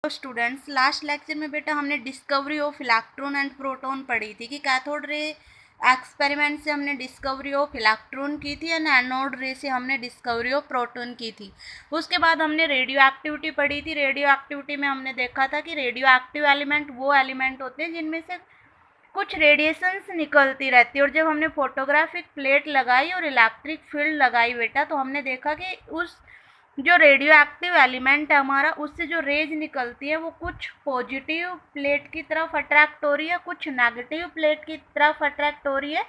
तो students, last lecture में बेटा हमने discovery of electron and proton पढ़ी थी कि कैथोड रे एक्सपेरिमेंट से हमने डिस्कवरी ऑफ इलेक्ट्रॉन की थी एंड एनोड रे से हमने डिस्कवरी ऑफ प्रोटॉन की थी। उसके बाद हमने रेडियो एक्टिविटी पढ़ी थी। रेडियो एक्टिविटी में हमने देखा था कि रेडियो एक्टिव एलिमेंट वो एलिमेंट होते हैं जिनमें से कुछ रेडिएशंस निकलती रहती है। और जब हमने फोटोग्राफिक प्लेट लगाई और इलेक्ट्रिक फील्ड लगाई बेटा, तो हमने देखा कि उस जो रेडियो एक्टिव एलिमेंट है हमारा, उससे जो रेज निकलती है वो कुछ पॉजिटिव प्लेट की तरफ अट्रैक्ट हो रही है, कुछ नेगेटिव प्लेट की तरफ अट्रैक्ट हो रही है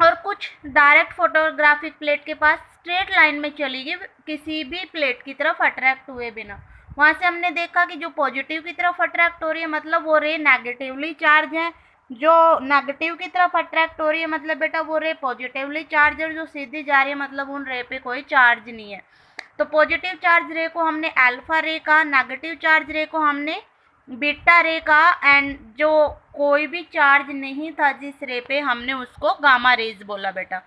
और कुछ डायरेक्ट फोटोग्राफिक प्लेट के पास स्ट्रेट लाइन में चली गई, किसी भी प्लेट की तरफ अट्रैक्ट हुए बिना। वहाँ से हमने देखा कि जो पॉजिटिव की तरफ अट्रैक्ट हो रही है मतलब वो रे नेगेटिवली चार्ज है, जो नेगेटिव की तरफ अट्रैक्ट हो रही है मतलब बेटा वो रे पॉजिटिवली चार्ज है, जो सीधी जा रही है मतलब उन रे पे कोई चार्ज नहीं है। तो पॉजिटिव चार्ज रे को हमने अल्फा रे का, नेगेटिव चार्ज रे को हमने बीटा रे का, एंड जो कोई भी चार्ज नहीं था जिस रे पे हमने उसको गामा रेज बोला बेटा।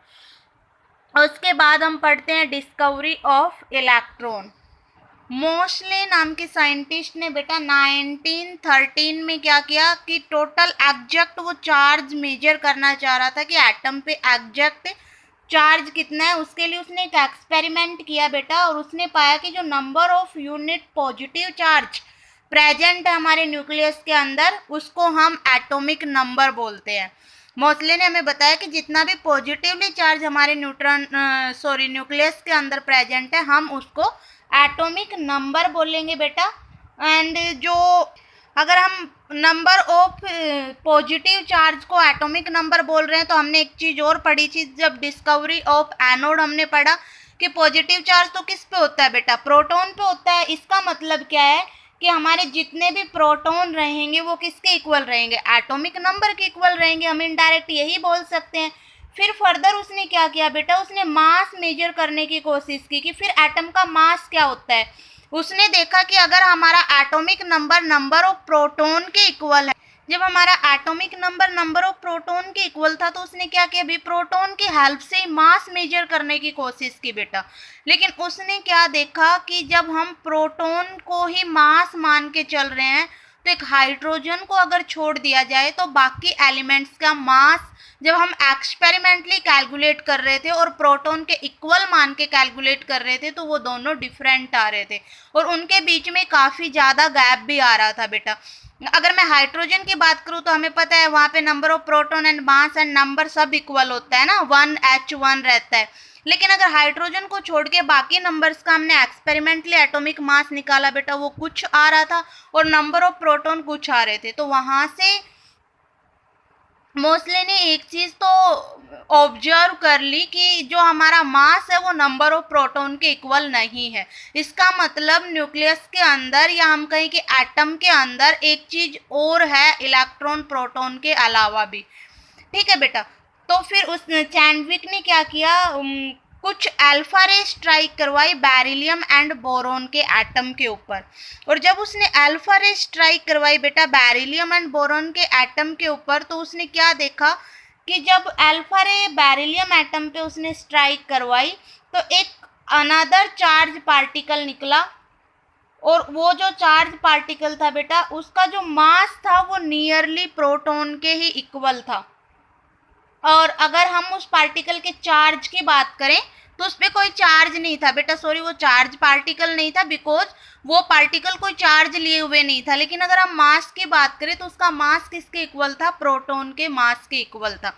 उसके बाद हम पढ़ते हैं डिस्कवरी ऑफ इलेक्ट्रॉन। मोस्ले नाम के साइंटिस्ट ने बेटा 1913 में क्या किया कि टोटल एग्जैक्ट वो चार्ज मेजर करना चाह रहा था कि एटम पे एग्जैक्ट चार्ज कितना है। उसके लिए उसने एक एक्सपेरिमेंट किया बेटा और उसने पाया कि जो number of unit positive charge present है हमारे न्यूक्लियस के अंदर, उसको हम एटॉमिक नंबर बोलते हैं। मोस्ले ने हमें बताया कि जितना भी पॉजिटिवली चार्ज हमारे न्यूक्लियस के अंदर प्रेजेंट है, हम उसको एटॉमिक नंबर बोलेंगे बेटा। एंड जो अगर हम नंबर ऑफ पॉजिटिव चार्ज को एटॉमिक नंबर बोल रहे हैं तो हमने एक चीज़ और पढ़ी थी जब डिस्कवरी ऑफ एनोड हमने पढ़ा कि पॉजिटिव चार्ज तो किस पे होता है बेटा, प्रोटॉन पे होता है। इसका मतलब क्या है कि हमारे जितने भी प्रोटॉन रहेंगे वो किसके इक्वल रहेंगे, एटॉमिक नंबर के इक्वल रहेंगे। हम इनडायरेक्ट यही बोल सकते हैं। फिर फर्दर उसने क्या किया बेटा, उसने मास मेजर करने की कोशिश की कि फिर एटम का मास क्या होता है। उसने देखा कि अगर हमारा atomic number number of proton के इक्वल है, जब हमारा atomic number number of proton के इक्वल था तो उसने क्या किया, भी प्रोटॉन की हेल्प से मास मेजर करने की कोशिश की बेटा। लेकिन उसने क्या देखा कि जब हम प्रोटॉन को ही मास मान के चल रहे हैं तो एक हाइड्रोजन को अगर छोड़ दिया जाए तो बाकी एलिमेंट्स का मास जब हम एक्सपेरिमेंटली कैलकुलेट कर रहे थे और प्रोटॉन के इक्वल मान के कैलकुलेट कर रहे थे तो वो दोनों डिफरेंट आ रहे थे और उनके बीच में काफ़ी ज़्यादा गैप भी आ रहा था बेटा। अगर मैं हाइड्रोजन की बात करूँ तो हमें पता है वहाँ पे number of proton and mass and number सब इक्वल होता है ना, 1H1 रहता है। लेकिन अगर हाइड्रोजन को छोड़ के बाकी नंबर्स का हमने एक्सपेरिमेंटली एटॉमिक मास निकाला बेटा, वो कुछ आ रहा था और नंबर ऑफ प्रोटॉन कुछ आ रहे थे। तो वहाँ से मोस्ले ने एक चीज़ तो ऑब्जर्व कर ली कि जो हमारा मास है वो नंबर ऑफ प्रोटॉन के इक्वल नहीं है। इसका मतलब न्यूक्लियस के अंदर या हम कहें कि एटम के अंदर एक चीज़ और है इलेक्ट्रॉन प्रोटॉन के अलावा भी। ठीक है बेटा। तो फिर उस चैंडविक ने क्या किया, कुछ अल्फा रे स्ट्राइक करवाई बेरिलियम एंड बोरोन के एटम के ऊपर। और जब उसने अल्फा रे स्ट्राइक करवाई बेटा बेरिलियम एंड बोरोन के एटम के ऊपर, तो उसने क्या देखा कि जब अल्फा रे बेरिलियम एटम पे उसने स्ट्राइक करवाई तो एक अनदर चार्ज पार्टिकल निकला और वो जो चार्ज पार्टिकल था बेटा उसका जो मास था वो नियरली प्रोटॉन के ही इक्वल था। और अगर हम उस पार्टिकल के चार्ज की बात करें तो उस पर कोई चार्ज नहीं था बेटा, सॉरी वो चार्ज पार्टिकल नहीं था बिकॉज वो पार्टिकल कोई चार्ज लिए हुए नहीं था। लेकिन अगर हम मास की बात करें तो उसका मास किसके इक्वल था, प्रोटॉन के मास के इक्वल था।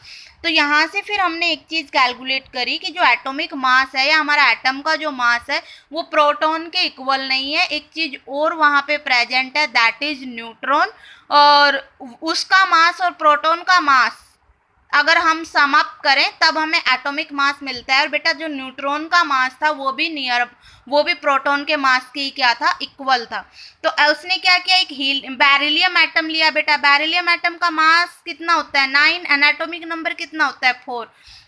तो यहाँ से फिर हमने एक चीज़ कैलकुलेट करी कि जो एटॉमिक मास है या हमारा एटम का जो मास है वो प्रोटॉन के इक्वल नहीं है, एक चीज़ और वहाँ पे प्रेजेंट है, दैट इज न्यूट्रॉन। और उसका मास और प्रोटॉन का मास अगर हम सम अप करें तब हमें एटॉमिक मास मिलता है। और बेटा जो न्यूट्रॉन का मास था वो भी प्रोटॉन के मास की क्या था, इक्वल था। तो उसने क्या किया, एक बेरिलियम एटम लिया बेटा। बेरिलियम एटम का मास कितना होता है, 9, एंड एटॉमिक नंबर कितना होता है, 4।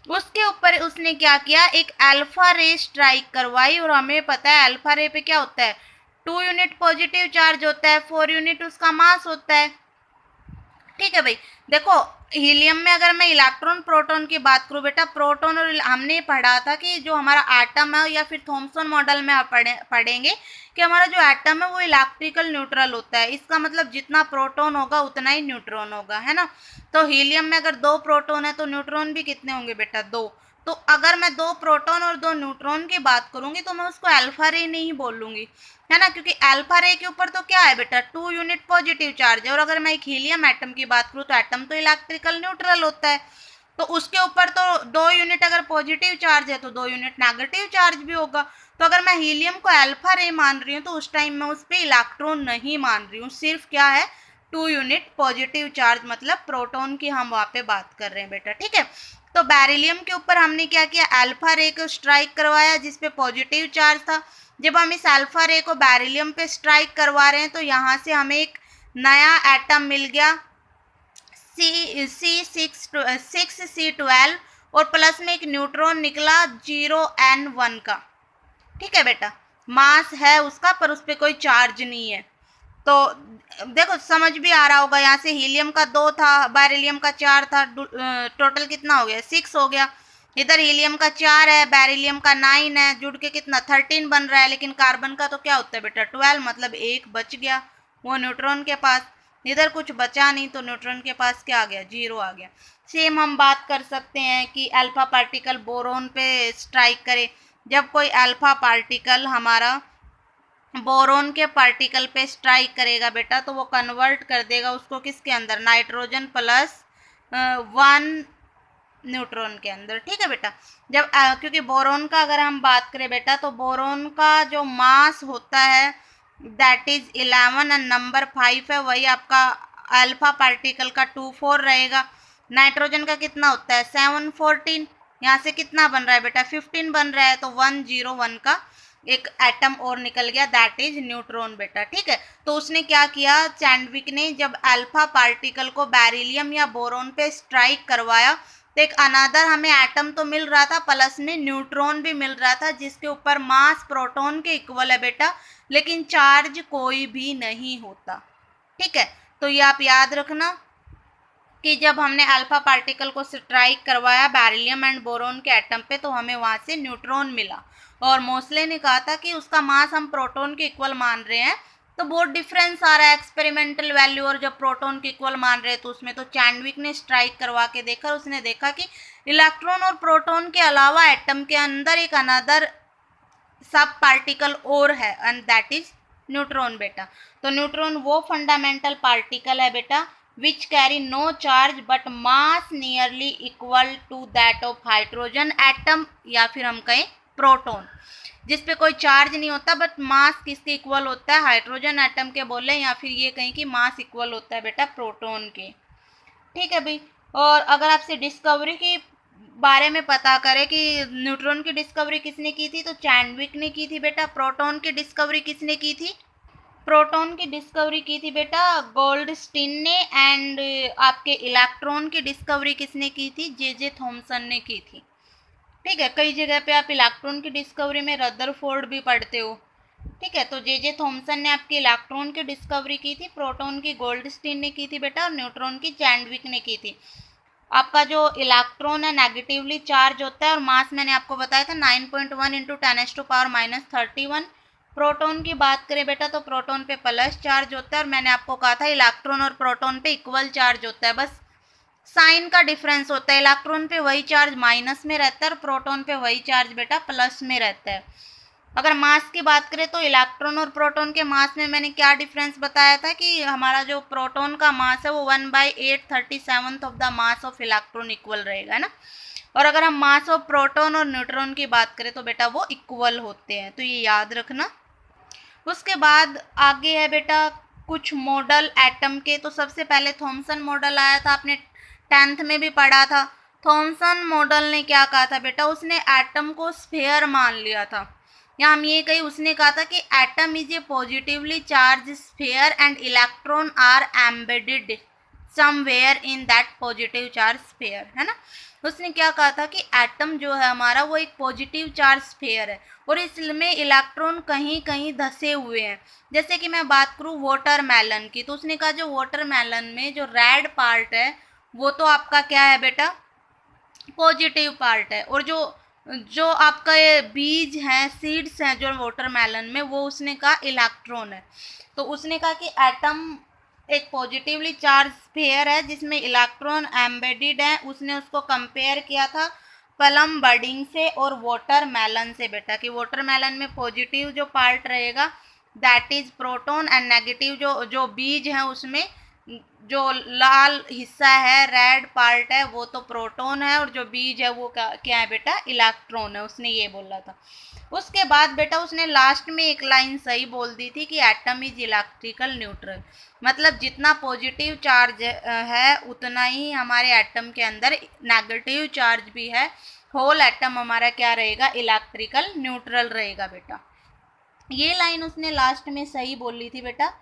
उसके ऊपर उसने क्या किया, एक अल्फा रे स्ट्राइक करवाई। और हमें पता है अल्फा रे पे क्या होता है, 2 यूनिट पॉजिटिव चार्ज होता है, 4 यूनिट उसका मास होता है। ठीक है भाई। देखो हीलियम में अगर मैं इलेक्ट्रॉन प्रोटॉन की बात करूँ बेटा, प्रोटॉन और हमने पढ़ा था कि जो हमारा एटम है या फिर थॉमसन मॉडल में आप पढ़ेंगे कि हमारा जो एटम है वो इलेक्ट्रिकल न्यूट्रल होता है। इसका मतलब जितना प्रोटॉन होगा उतना ही न्यूट्रॉन होगा, है ना। तो हीलियम में अगर 2 प्रोटॉन है तो न्यूट्रॉन भी कितने होंगे बेटा, 2। तो अगर मैं 2 प्रोटॉन और 2 न्यूट्रॉन की बात करूंगी तो मैं उसको अल्फा रे नहीं बोलूंगी, है ना, क्योंकि अल्फा रे के ऊपर तो क्या है बेटा, 2 यूनिट पॉजिटिव चार्ज है। और अगर मैं एक हीलियम एटम की बात करूँ तो एटम तो इलेक्ट्रिकल न्यूट्रल होता है, तो उसके ऊपर तो 2 यूनिट अगर पॉजिटिव चार्ज है तो 2 यूनिट नेगेटिव चार्ज भी होगा। तो अगर मैं हीलियम को अल्फा रे मान रही हूँ तो उस टाइम मैं उस पर इलेक्ट्रॉन नहीं मान रही हूँ, सिर्फ क्या है 2 यूनिट पॉजिटिव चार्ज, मतलब प्रोटॉन की हम वहाँ पे बात कर रहे हैं बेटा, ठीक है। तो बेरिलियम के ऊपर हमने क्या किया, अल्फा रे को स्ट्राइक करवाया जिसपे पॉजिटिव चार्ज था। जब हम इस अल्फा रे को बेरिलियम पे स्ट्राइक करवा रहे हैं तो यहाँ से हमें एक नया एटम मिल गया C6C12 और प्लस में एक न्यूट्रॉन निकला 0n1 का, ठीक है बेटा। मास है उसका पर उस पर कोई चार्ज नहीं है। तो देखो समझ भी आ रहा होगा, यहाँ से हीलियम का 2 था, बेरिलियम का 4 था, टोटल कितना हो गया, 6 हो गया। इधर हीलियम का 4 है, बेरिलियम का 9 है, जुड़ के कितना 13 बन रहा है। लेकिन कार्बन का तो क्या होता है बेटा 12, मतलब एक बच गया वो न्यूट्रॉन के पास। इधर कुछ बचा नहीं तो न्यूट्रॉन के पास क्या आ गया, 0 आ गया। सेम हम बात कर सकते हैं कि अल्फा पार्टिकल बोरोन पे स्ट्राइक करे। जब कोई अल्फा पार्टिकल हमारा बोरोन के पार्टिकल पे स्ट्राइक करेगा बेटा तो वो कन्वर्ट कर देगा उसको किसके अंदर, नाइट्रोजन प्लस 1 न्यूट्रॉन के अंदर, ठीक है बेटा। जब क्योंकि बोरोन का अगर हम बात करें बेटा तो बोरोन का जो मास होता है दैट इज 11 एंड नंबर 5 है, वही आपका अल्फा पार्टिकल का 24 रहेगा। नाइट्रोजन का कितना होता है 7 14, यहाँ से कितना बन रहा है बेटा 15 बन रहा है, तो 101 का एक एटम और निकल गया दैट इज न्यूट्रॉन बेटा, ठीक है। तो उसने क्या किया, चैंडविक ने जब अल्फा पार्टिकल को बेरिलियम या बोरोन पे स्ट्राइक करवाया तो एक अनदर हमें एटम तो मिल रहा था, प्लस में न्यूट्रॉन भी मिल रहा था जिसके ऊपर मास प्रोटॉन के इक्वल है बेटा, लेकिन चार्ज कोई भी नहीं होता, ठीक है। तो ये आप याद रखना कि जब हमने अल्फा पार्टिकल को स्ट्राइक करवाया बेरिलियम एंड बोरोन के एटम पे तो हमें वहां से न्यूट्रॉन मिला। और मोस्ले ने कहा था कि उसका मास हम प्रोटॉन के इक्वल मान रहे हैं, तो बहुत डिफरेंस आ रहा है एक्सपेरिमेंटल वैल्यू और जब प्रोटॉन के इक्वल मान रहे हैं तो उसमें। तो चैंडविक ने स्ट्राइक करवा के देखा, उसने देखा कि इलेक्ट्रॉन और प्रोटॉन के अलावा एटम के अंदर एक अनदर सब पार्टिकल और है एंड दैट इज न्यूट्रॉन बेटा। तो न्यूट्रॉन वो फंडामेंटल पार्टिकल है बेटा which carry no charge but mass nearly equal to that of hydrogen atom, या फिर हम कहें प्रोटॉन, जिसपे कोई चार्ज नहीं होता बट मास किसके इक्वल होता है, हाइड्रोजन एटम के बोले, या फिर ये कहें कि मास इक्वल होता है बेटा प्रोटॉन के, ठीक है भाई। और अगर आपसे डिस्कवरी की बारे में पता करें कि न्यूट्रॉन की डिस्कवरी किसने की थी तो चैंडविक ने की थी बेटा। प्रोटॉन की डिस्कवरी किसने की थी, प्रोटॉन की डिस्कवरी की थी बेटा गोल्डस्टीन ने। एंड आपके इलेक्ट्रॉन की डिस्कवरी किसने की थी, जे थॉमसन ने की थी, ठीक है। कई जगह पे आप इलेक्ट्रॉन की डिस्कवरी में रदरफोर्ड भी पढ़ते हो, ठीक है। तो जे थॉमसन ने आपके इलेक्ट्रॉन की डिस्कवरी की थी, प्रोटॉन की गोल्डस्टीन ने की थी बेटा, और न्यूट्रॉन की चैंडविक ने की थी। आपका जो इलेक्ट्रॉन है नेगेटिवली चार्ज होता है और मास मैंने आपको बताया था 9.1 इंटू 10⁻⁻31। प्रोटॉन की बात करें बेटा तो प्रोटॉन पे प्लस चार्ज होता है और मैंने आपको कहा था इलेक्ट्रॉन और प्रोटॉन पे इक्वल चार्ज होता है, बस साइन का डिफरेंस होता है। इलेक्ट्रॉन पे वही चार्ज माइनस में रहता है और प्रोटॉन पे वही चार्ज बेटा प्लस में रहता है। अगर मास की बात करें तो इलेक्ट्रॉन और प्रोटॉन के मास में मैंने क्या डिफरेंस बताया था कि हमारा जो प्रोटॉन का मास है वो 1/837 of the mass of electron equal रहेगा, है ना। और अगर हम मास ऑफ प्रोटॉन और न्यूट्रॉन की बात करें तो बेटा वो इक्वल होते हैं, तो ये याद रखना। उसके बाद आगे है बेटा कुछ मॉडल एटम के। तो सबसे पहले थॉमसन मॉडल आया था, आपने 10th में भी पढ़ा था। थॉमसन मॉडल ने क्या कहा था बेटा, उसने एटम को स्फीयर मान लिया था, या हम ये कही उसने कहा था कि atom is a positively charge sphere and electron are embedded somewhere in that positive charge sphere, है ना। उसने क्या कहा था कि एटम जो है हमारा वो एक पॉजिटिव चार्ज स्फीयर है और इसमें इलेक्ट्रॉन कहीं कहीं धसे हुए हैं। जैसे कि मैं बात करूँ वाटरमेलन की, तो उसने कहा जो वाटरमेलन में जो रेड पार्ट है वो तो आपका क्या है बेटा, पॉजिटिव पार्ट है, और जो जो आपका ये बीज हैं, सीड्स हैं जो वाटरमेलन में, वो उसने कहा इलेक्ट्रॉन है। तो उसने कहा कि एटम एक पॉजिटिवली चार्ज स्फीयर है जिसमें इलेक्ट्रॉन एम्बेडेड है। उसने उसको कंपेयर किया था प्लम बडिंग से और वाटरमेलन से बेटा, कि वाटरमेलन में पॉजिटिव जो पार्ट रहेगा that is proton and negative जो बीज है उसमें जो लाल हिस्सा है, रेड पार्ट है, वो तो प्रोटॉन है और जो बीज है वो क्या है बेटा, इलेक्ट्रॉन है। उसने ये बोला था। उसके बाद बेटा उसने लास्ट में एक लाइन सही बोल दी थी कि एटम इज इलेक्ट्रिकल न्यूट्रल, मतलब जितना पॉजिटिव चार्ज है उतना ही हमारे एटम के अंदर नेगेटिव चार्ज भी है। होल एटम हमारा क्या रहेगा, इलेक्ट्रिकल न्यूट्रल रहेगा बेटा। ये लाइन उसने लास्ट में सही बोली थी बेटा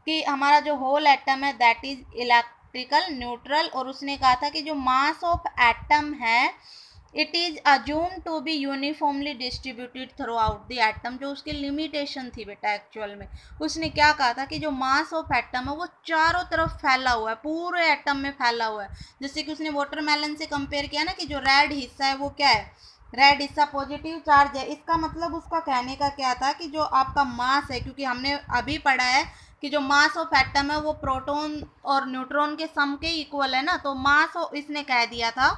कि हमारा जो होल एटम है दैट इज इलेक्ट्रिकल न्यूट्रल। और उसने कहा था कि जो मास ऑफ एटम है it is assume to be uniformly distributed throughout the atom, जो उसकी लिमिटेशन थी बेटा एक्चुअल में। उसने क्या कहा था कि जो मास ऑफ एटम है वो चारों तरफ फैला हुआ है, पूरे एटम में फैला हुआ है। जैसे कि उसने वाटरमेलन से कंपेयर किया ना कि जो रेड हिस्सा है वो क्या है, रेड हिस्सा पॉजिटिव चार्ज है। इसका मतलब उसका कहने का क्या था कि जो आपका मास है, क्योंकि हमने अभी पढ़ा है कि जो मास ऑफ एटम है वो प्रोटॉन और न्यूट्रॉन के सम के इक्वल है ना, तो मास इसने कह दिया था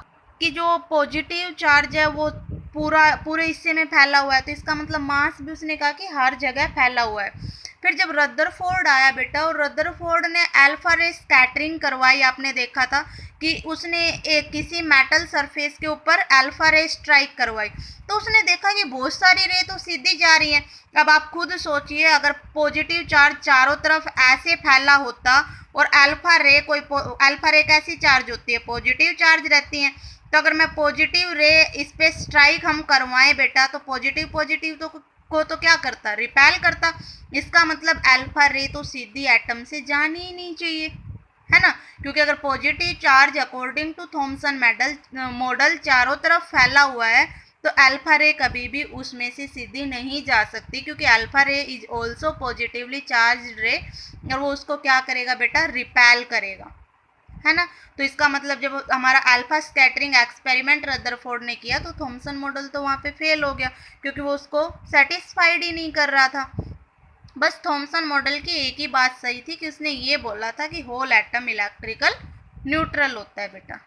कि जो पॉजिटिव चार्ज है वो पूरे हिस्से में फैला हुआ है, तो इसका मतलब मास भी उसने कहा कि हर जगह फैला हुआ है। फिर जब रदरफोर्ड आया बेटा, और रदरफोर्ड ने अल्फा रे स्कैटरिंग करवाई, आपने देखा था कि उसने एक किसी मेटल सरफेस के ऊपर अल्फा रे स्ट्राइक करवाई, तो उसने देखा कि बहुत सारी रे तो सीधी जा रही हैं। अब आप खुद सोचिए, अगर पॉजिटिव चार्ज चारों तरफ ऐसे फैला होता और अल्फा रे कैसी चार्ज होती है, पॉजिटिव चार्ज रहती है, तो अगर मैं पॉजिटिव रे इस पे स्ट्राइक हम करवाएं बेटा, तो पॉजिटिव को तो क्या करता, रिपेल करता। इसका मतलब अल्फा रे तो सीधी एटम से जानी ही नहीं चाहिए, है ना, क्योंकि अगर positive charge according to Thomson model चारों तरफ फैला हुआ है तो अल्फा रे कभी भी उसमें से सीधी नहीं जा सकती, क्योंकि अल्फा रे इज ऑल्सो पॉजिटिवली चार्ज रे और वो उसको क्या करेगा बेटा, रिपेल करेगा, है ना। तो इसका मतलब जब हमारा अल्फा स्कैटरिंग एक्सपेरिमेंट रदरफोर्ड ने किया तो थॉमसन मॉडल तो वहाँ पे फेल हो गया, क्योंकि वो उसको सेटिस्फाइड ही नहीं कर रहा था। बस थॉमसन मॉडल की एक ही बात सही थी कि उसने ये बोला था कि होल एटम इलेक्ट्रिकल न्यूट्रल होता है बेटा।